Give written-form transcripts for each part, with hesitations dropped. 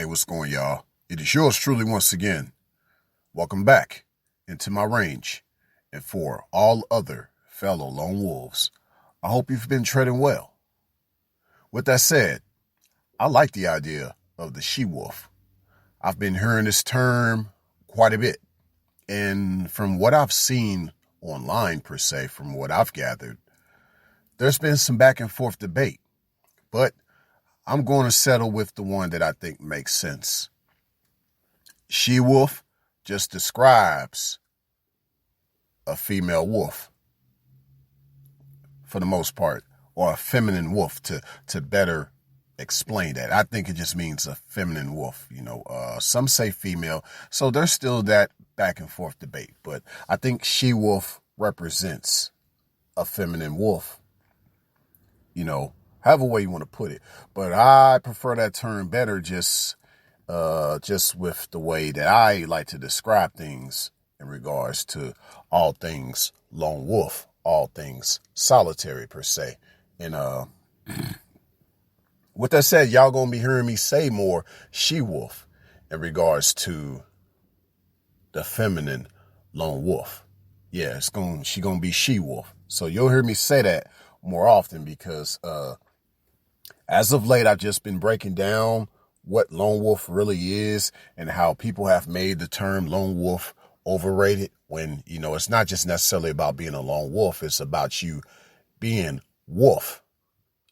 what's going, y'all? It is yours truly once again. Welcome back into my range. And for all other fellow lone wolves, I hope you've been treading well. With that said, I like the idea of the she-wolf. I've been hearing this term quite a bit. And from what I've seen online, per se, from what I've gathered, there's been some back and forth debate. But I'm going to settle with the one that I think makes sense. She-wolf just describes a female wolf, for the most part, or a feminine wolf to better explain that. I think it just means a feminine wolf. Some say female, so there's still that back and forth debate. But I think she-wolf represents a feminine wolf. However way you want to put it. But I prefer that term better just with the way that I like to describe things in regards to all things lone wolf, all things solitary per se. And with that said, y'all gonna be hearing me say more she-wolf in regards to the feminine lone wolf. Yeah, she gonna be she-wolf. So you'll hear me say that more often because as of late, I've just been breaking down what lone wolf really is and how people have made the term lone wolf overrated when, it's not just necessarily about being a lone wolf. It's about you being wolf.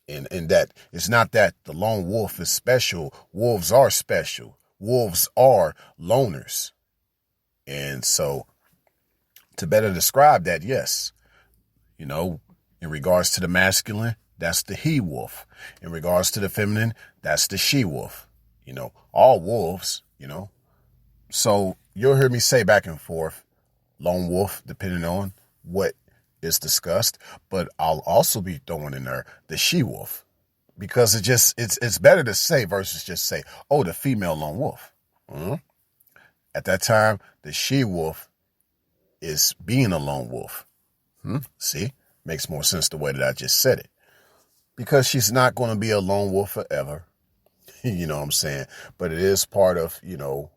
And that it's not that the lone wolf is special. Wolves are special. Wolves are loners. And so to better describe that, yes, in regards to the masculine, that's the he-wolf. In regards to the feminine, that's the she-wolf. All wolves, So you'll hear me say back and forth, lone wolf, depending on what is discussed. But I'll also be throwing in there the she-wolf. Because it's better to say versus just say, oh, the female lone wolf. Mm-hmm. At that time, the she-wolf is being a lone wolf. See? Makes more sense the way that I just said it. Because she's not going to be a lone wolf forever. You know what I'm saying? But it is part of, the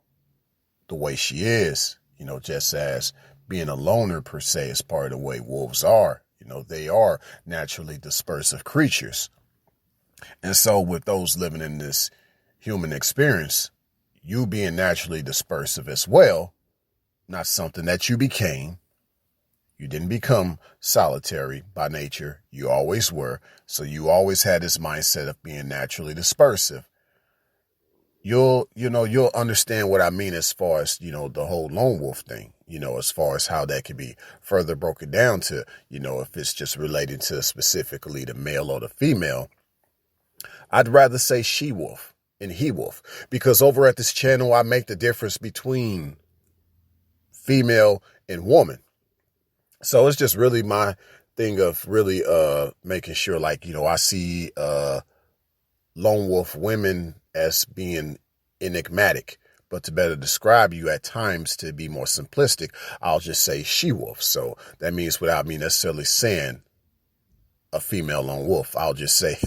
way she is, just as being a loner per se is part of the way wolves are. They are naturally dispersive creatures. And so with those living in this human experience, you being naturally dispersive as well, not something that you became. You didn't become solitary by nature. You always were. So you always had this mindset of being naturally dispersive. You'll understand what I mean as far as, the whole lone wolf thing, as far as how that can be further broken down to, if it's just relating to specifically the male or the female. I'd rather say she-wolf and he-wolf because over at this channel, I make the difference between female and woman. So it's just really my thing of really making sure, I see lone wolf women as being enigmatic. But to better describe you at times, to be more simplistic, I'll just say she-wolf. So that means without me necessarily saying a female lone wolf, I'll just say,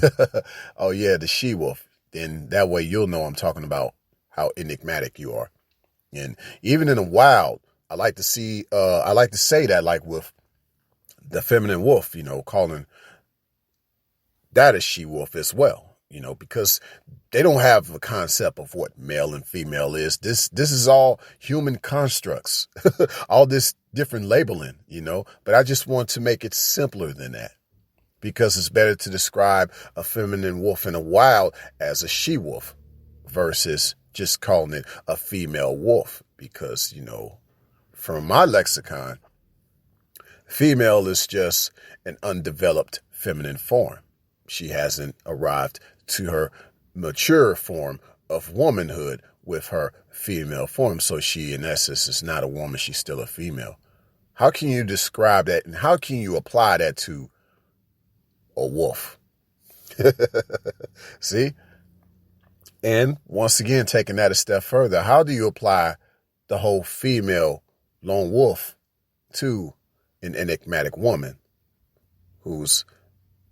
oh yeah, the she-wolf. Then that way you'll know I'm talking about how enigmatic you are. And even in the wild, I like to say that with the feminine wolf, calling that a she-wolf as well, because they don't have a concept of what male and female is. This is all human constructs, all this different labeling, but I just want to make it simpler than that because it's better to describe a feminine wolf in the wild as a she-wolf versus just calling it a female wolf because, from my lexicon, female is just an undeveloped feminine form. She hasn't arrived to her mature form of womanhood with her female form. So she, in essence, is not a woman. She's still a female. How can you describe that? And how can you apply that to a wolf? See? And once again, taking that a step further, how do you apply the whole female lone wolf to an enigmatic woman who's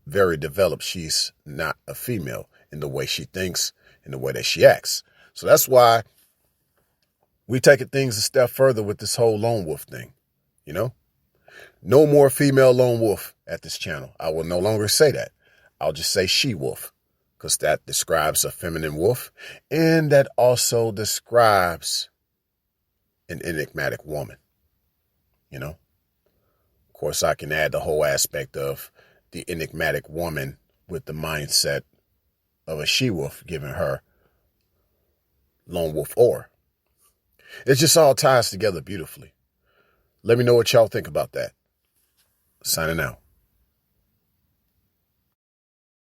very developed? She's not a female in the way she thinks, in the way that she acts. So that's why we taking things a step further with this whole lone wolf thing, you know? No more female lone wolf at this channel. I will no longer say that. I'll just say she wolf, because that describes a feminine wolf, and that also describes an enigmatic woman, you know? Of course, I can add the whole aspect of the enigmatic woman with the mindset of a she-wolf, giving her lone wolf aura. It just all ties together beautifully. Let me know what y'all think about that. Signing out.